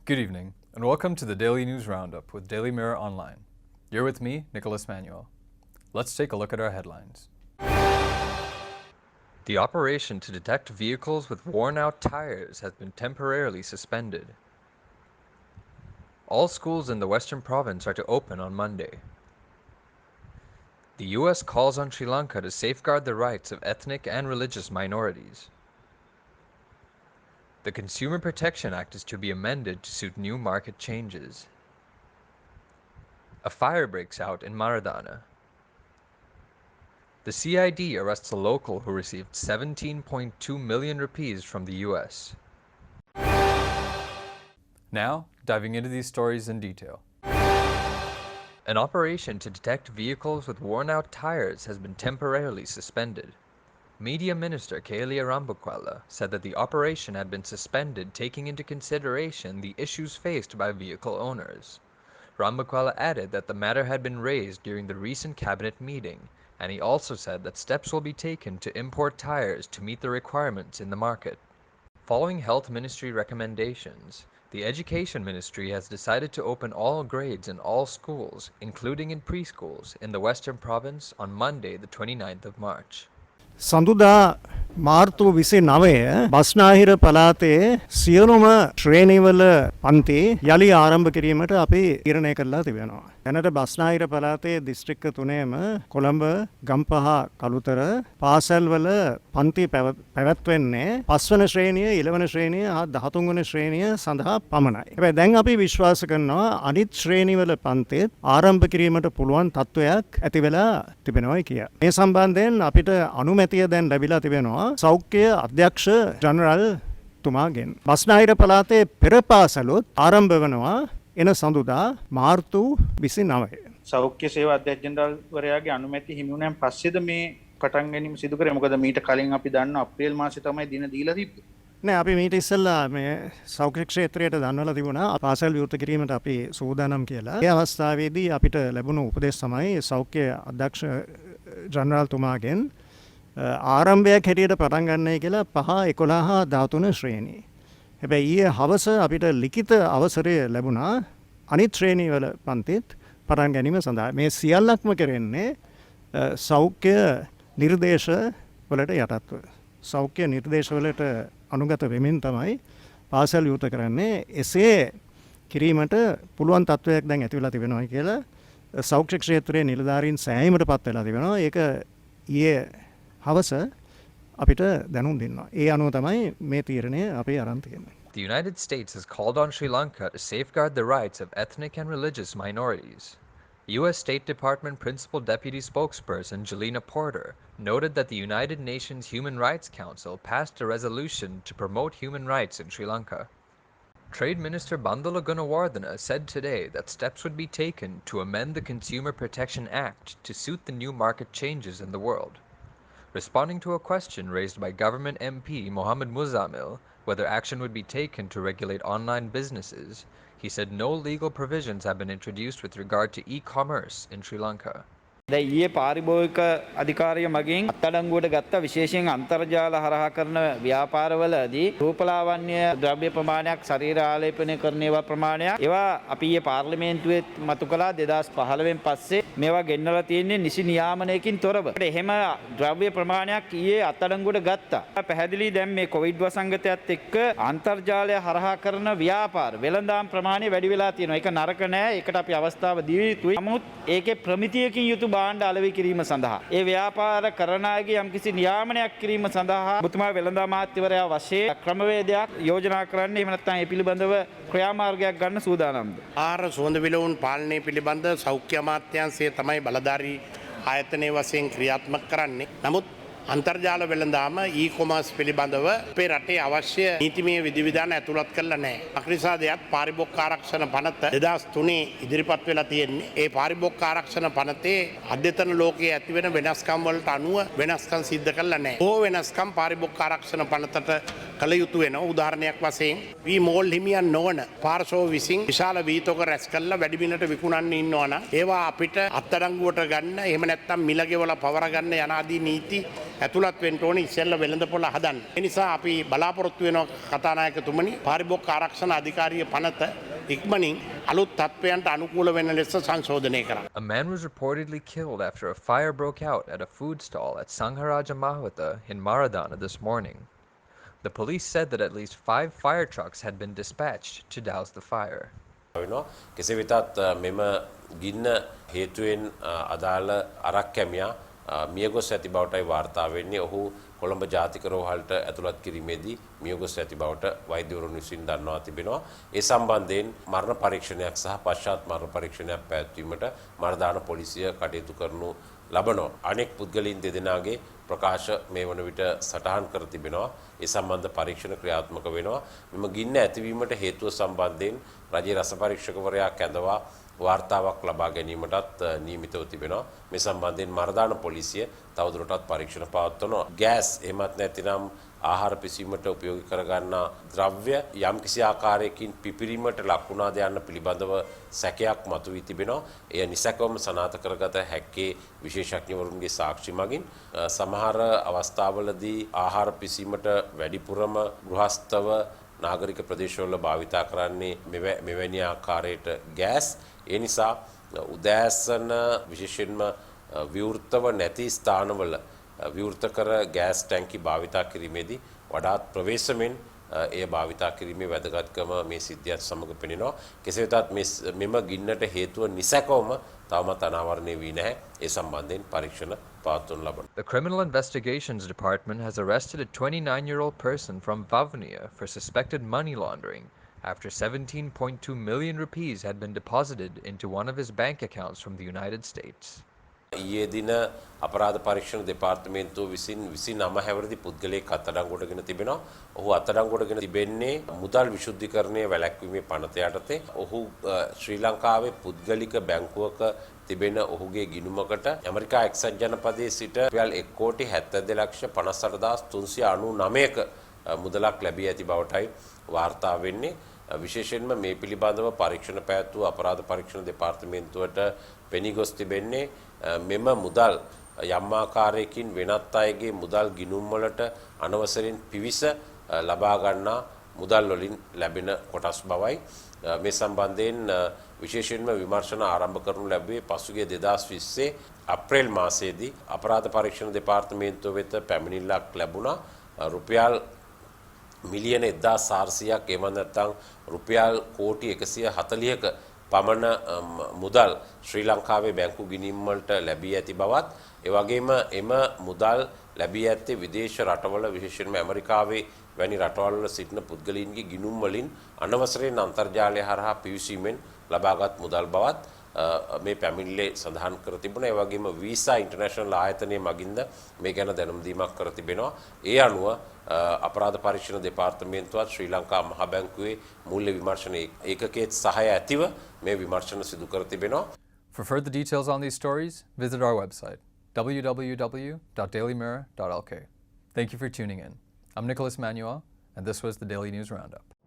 Good evening, and welcome to the Daily News Roundup with Daily Mirror Online. You're with me, Nicholas Manuel. Let's take a look at our headlines. The operation to detect vehicles with worn-out tires has been temporarily suspended. All schools in the Western Province are to open on Monday. The U.S. calls on Sri Lanka to safeguard the rights of ethnic and religious minorities. The Consumer Protection Act is to be amended to suit new market changes. A fire breaks out in Maradana. The CID arrests a local who received 17.2 million rupees from the US. Now, diving into these stories in detail. An operation to detect vehicles with worn-out tires has been temporarily suspended. Media Minister Kaelia Rambukwala said that the operation had been suspended taking into consideration the issues faced by vehicle owners. Rambukwala added that the matter had been raised during the recent cabinet meeting, and he also said that steps will be taken to import tires to meet the requirements in the market. Following Health Ministry recommendations, the Education Ministry has decided to open all grades in all schools, including in preschools, in the Western Province on Monday, the 29th of March. සඳුදා මාර්තු 29 බස්නාහිර පළාතේ සියලුම ශ්‍රේණිවල පන්ති යලි ආරම්භ කිරීමට අපි තීරණය කරලා තිබෙනවා. දැනට බස්නාහිර පළාතේ දිස්ත්‍රික්ක තුනේම කොළඹ, ගම්පහ, කළුතර පාසල්වල පන්ති පැවැත්වෙන්නේ 5 වන ශ්‍රේණිය, 11 වන ශ්‍රේණිය හා 13 වන ශ්‍රේණිය සඳහා පමණයි. හැබැයි දැන් අපි විශ්වාස කරනවා අනිත් ශ්‍රේණිවල පන්තිත් ආරම්භ කිරීමට පුළුවන් තත්ත්වයක් ඇති වෙලා තිබෙනවා කිය. මේ සම්බන්ධයෙන් අපිට අනුමැතිය දැන් ලැබිලා තිබෙනවා සෞඛ්‍ය අධ්‍යක්ෂ ජනරල් තුමාගෙන්. බස්නාහිර පළාතේ පෙර පාසලුත් ආරම්භ වෙනවා එන සඳුදා මාර්තු 29. සෞඛ්‍ය සේවා අධ්‍යක්ෂ ජනරල් වරයාගේ අනුමැතිය හිමි වුණාන් පස්සේද මේ පටන් ගැනීම සිදු කරේ? මොකද මීට කලින් අපි දන්නවා අප්‍රේල් මාසේ තමයි දින දීලා තිබ්බේ. නෑ අපි මීට ඉස්සෙල්ලා මේ සෞඛ්‍ය ක්ෂේත්‍රයට දන්වලා තිබුණා පාසල් විවෘත කිරීමට අපි සූදානම් කියලා. ඒ අවස්ථාවේදී අපිට ලැබුණු උපදෙස් තමයි සෞඛ්‍ය අධ්‍යක්ෂ ජනරල් තුමාගෙන් ආරම්භයක් හැටියට පටන් ගන්නයි කියලා 5, 11 හා 13 ශ්‍රේණි. හැබැයි ඊයේ හවස අපිට ලිඛිත අවසරය ලැබුණා අනිත් ශ්‍රේණිවල පන්තිත් පටන් ගැනීම සඳහා. මේ සියල්ලක්ම කරන්නේ සෞඛ්‍ය නිර්දේශ වලට යටත්ව. සෞඛ්‍ය නිර්දේශ වලට අනුගත වෙමින් තමයි පාසල් විවෘත කරන්නේ. එසේ කිරීමට පුළුවන් තත්ත්වයක් දැන් ඇති වෙලා තිබෙනවා කියලා සෞඛ්‍ය ක්ෂේත්‍රයේ නිලධාරීන් සෑයීමට පත් වෙලා තිබෙනවා. ඒක ඊයේ හවස අපිට දැනුම් දෙනවා. ඒ අනුව තමයි මේ තීරණය අපි අරන් තියෙන්නේ. The United States has called on Sri Lanka to safeguard the rights of ethnic and religious minorities. U.S. State Department Principal Deputy Spokesperson Jelena Porter noted that the United Nations Human Rights Council passed a resolution to promote human rights in Sri Lanka. Trade Minister Bandula Gunawardena said today that steps would be taken to amend the Consumer Protection Act to suit the new market changes in the world. Responding to a question raised by government MP Mohammed Muzamil whether action would be taken to regulate online businesses, he said no legal provisions have been introduced with regard to e-commerce in Sri Lanka. දැන් ඊයේ පාරිභෝගික අධිකාරිය මගින් අත්අඩංගුවට ගත්ත විශේෂයෙන් අන්තර්ජාල හරහා කරන ව්‍යාපාරවලදී රූපලාවන්‍ය ද්‍රව්‍ය ප්‍රමාණයක් ශරීර ආලේපනය කරන ඒවා ප්‍රමාණයක් ඒවා අපි ඊයේ පාර්ලිමේන්තුවේ මතු කළා 2015 පස්සේ මේවා ගෙන්නලා තියෙන්නේ නිසි නියාමනයකින් තොරව. එහෙම ද්‍රව්‍ය ප්‍රමාණයක් ඊයේ අත්අඩංගුවට ගත්තා. පැහැදිලි දැන් මේ කොවිඩ් වසංගතයත් එක්ක අන්තර්ජාලය හරහා කරන ව්‍යාපාර වෙළඳාම් ප්‍රමාණය වැඩි වෙලා තියෙනවා. ඒක නරක නෑ. ඒකට අපි අවස්ථාව දිය යුතුයි. නමුත් ඒකේ ප්‍රමිතියකින් යුතු භාණ්ඩ අලෙවි කිරීම සඳහා ඒ ව්‍යාපාර කරන අයගේ යම්කිසි නියාමනයක් කිරීම සඳහා ඔබතුමා වෙළඳාම් අමාත්‍යවරයා වශයෙන් ක්‍රමවේදයක් යෝජනා කරන්න එහෙම නැත්නම් ඒ පිළිබඳව ක්‍රියාමාර්ගයක් ගන්න සූදානම්ද? ආහාර සුවඳ විලවුන් පාලනය පිළිබඳ සෞඛ්‍ය අමාත්‍යාංශය තමයි බලධාරී ආයතනයේ වශයෙන් ක්‍රියාත්මක කරන්නේ. නමුත් අන්තර්ජාල වෙළඳාම e-commerce පිළිබඳව අපේ රටේ අවශ්‍ය නීතිමය විධිවිධාන ඇතුළත් කරලා නැහැ. අක්‍රිසා දෙයක් පාරිභෝගික ආරක්ෂණ පනත 2003 ඉදිරිපත් වෙලා තියෙන්නේ. ඒ පාරිභෝගික ආරක්ෂණ පනතේ අධ්‍යතන ලෝකයේ ඇතිවෙන වෙනස්කම් වලට අනුව වෙනස්කම් සිද්ධ කරලා නැහැ. ඕ වෙනස්කම් පාරිභෝගික ආරක්ෂණ පනතට කළ යුතු වෙනවා. උදාහරණයක් වශයෙන් වී මෝල් හිමියන් නොවන පාර්ශව විසින් විශාල වීතෝක රැස් කරලා වැඩි බිනට විකුණන්න ඉන්නවනම් ඒවා අපිට අත්අඩංගුවට ගන්න එහෙම නැත්නම් මිල ගෙවලා පවර ගන්න යන ආදී නීති ඇතුළත් වෙන්න ඕනේ ඉස්සෙල්ලා වෙළඳපොළ හදන්න. ඒ නිසා අපි බලාපොරොත්තු වෙනවා කතානායකතුමනි පාරිභෝගික ආරක්ෂණ අධිකාරිය පනත ඉක්මනින් අලුත් තත්ත්වයන්ට අනුකූල වෙන ලෙස සංශෝධනය කරන්න. A man was reportedly killed after a fire broke out at a food stall at Sangharaja Mahawata in Maradana this morning. The police said that at least 5 fire trucks had been dispatched to douse the fire. කෙසේ වෙතත් මෙම ගින්න හේතුවෙන් අදාළ අරක් කැමියා මියගොස් ඇති බවටයි වාර්තා වෙන්නේ. ඔහු කොළඹ ජාතික රෝහලට ඇතුළත් කිරීමේදී මියගොස් ඇති බවට වෛද්‍යවරුන් විසින් දන්වා තිබෙනවා. ඒ සම්බන්ධයෙන් මරණ පරීක්ෂණයක් සහ පශ්චාත් මරණ පරීක්ෂණයක් පැවැත්වීමට මරදාන පොලිසිය කටයුතු කරනු ලබනවා. අනෙක් පුද්ගලයන් දෙදෙනාගේ ප්‍රකාශ මේ වන විට සටහන් කර තිබෙනවා. ඒ සම්බන්ධ පරීක්ෂණ ක්‍රියාත්මක වෙනවා. මෙම ගින්න ඇතිවීමට හේතුව සම්බන්ධයෙන් රජයේ රස පරීක්ෂකවරයා කැඳවා වාර්තාවක් ලබා ගැනීමටත් නියමිතව තිබෙනවා. මේ සම්බන්ධයෙන් මරදාන පොලිසිය තවදුරටත් පරීක්ෂණ පවත්වනවා. ගෑස් එහෙමත් නැතිනම් ආහාර පිසීමට උපයෝගී කරගන්නා ද්‍රව්‍ය යම්කිසි ආකාරයකින් පිපිරීමට ලක් වුණාද යන්න පිළිබඳව සැකයක් මතුවී තිබෙනවා. එය නිසැකවම සනාථ කරගත හැක්කේ විශේෂඥවරුන්ගේ සාක්ෂි මගින්. සමහර අවස්ථාවලදී ආහාර පිසීමට වැඩිපුරම ගෘහස්තව නාගරික ප්‍රදේශවල භාවිතා කරන්නේ මෙවැනි ආකාරයට ගෑස්. ඒ නිසා උදෑසන විශේෂයෙන්ම විවෘතව නැති ස්ථානවල විවෘත කර ගෑස් ටැංකි භාවිතා කිරීමේදී වඩාත් ප්‍රවේශමෙන් එය භාවිතා කිරීමේ වැදගත්කම මේ සිද්ධියත් සමග පෙනෙනවා. කෙසේ වෙතත් මෙම ගින්නට හේතුව නිසැකවම තවමත් අනාවරණය වී නැහැ. ඒ සම්බන්ධයෙන් පරීක්ෂණ පවත්වනු ලබනවා. The Criminal Investigations Department has arrested a 29-year-old person from Vavnia for suspected money laundering after 17.2 million rupees had been deposited into one of his bank accounts from the United States. ඊයේ දින අපරාධ පරීක්ෂණ දෙපාර්තමේන්තුව විසින් 29 හැවිරිදි පුද්ගලයෙක් අත්අඩංගුවටගෙන තිබෙනවා. ඔහු අත්අඩංගුවටගෙන තිබෙන්නේ මුදල් විශුද්ධිකරණය වැළැක්වීමේ පනත යටතේ. ඔහු ශ්‍රී ලංකාවේ පුද්ගලික බැංකුවක තිබෙන ඔහුගේ ගිණුමකට ඇමරිකා එක්සත් ජනපදයේ සිට රුපියල් 1,72,58399ක මුදලක් ලැබී ඇති බවටයි වාර්තා වෙන්නේ. විශේෂයෙන්ම මේ පිළිබඳව පරීක්ෂණ පැවැත්වූ අපරාධ පරීක්ෂණ දෙපාර්තමේන්තුවට පෙනී ගොස් තිබෙන්නේ මෙම මුදල් යම් ආකාරයකින් වෙනත් අයගේ මුදල් ගිණුම් වලට අනවසරින් පිවිස ලබා ගන්නා මුදල් වලින් ලැබෙන කොටස් බවයි. මේ සම්බන්ධයෙන් විශේෂයෙන්ම විමර්ශන ආරම්භ කරනු ලැබුවේ පසුගිය 2020 අප්‍රේල් මාසයේදී අපරාධ පරීක්ෂණ දෙපාර්තමේන්තුව වෙත පැමිණිල්ලක් ලැබුණා. රුපියල් මිලියන 1400ක් එහෙම නැත්නම් රුපියල් කෝටි 140ක පමණ මුදල් ශ්‍රී ලංකාවේ බැංකු ගිණීම් වලට ලැබී ඇති බවත් ඒ වගේම එම මුදල් ලැබී ඇත්තේ විදේශ රටවල විශේෂයෙන්ම ඇමරිකාවේ වැනි රටවල් වල සිටින පුද්ගලයින්ගේ ගිණුම් වලින් අනවසරයෙන් අන්තර්ජාලය හරහා පිවිසීමෙන් ලබාගත් මුදල් බවත් මේ පැමිණිල්ලේ සඳහන් කර තිබුණා. ඒ වගේම වීසා ඉන්ටර්නැෂනල් ආයතනයේ මගින්ද මේ ගැන දැනුම් දීමක් කර තිබෙනවා. ඒ අනුව අපරාධ පරීක්ෂණ දෙපාර්තමේන්තුවත් ශ්‍රී ලංකා මහ බැංකුවේ මූල්‍ය විමර්ශන ඒකකයේ සහාය ඇතිව මේ විමර්ශන සිදු කර තිබෙනවා. For further details on these stories, visit our website www.dailymirror.lk. Thank you for tuning in. I'm Nicholas Manuel, and this was the Daily News Roundup.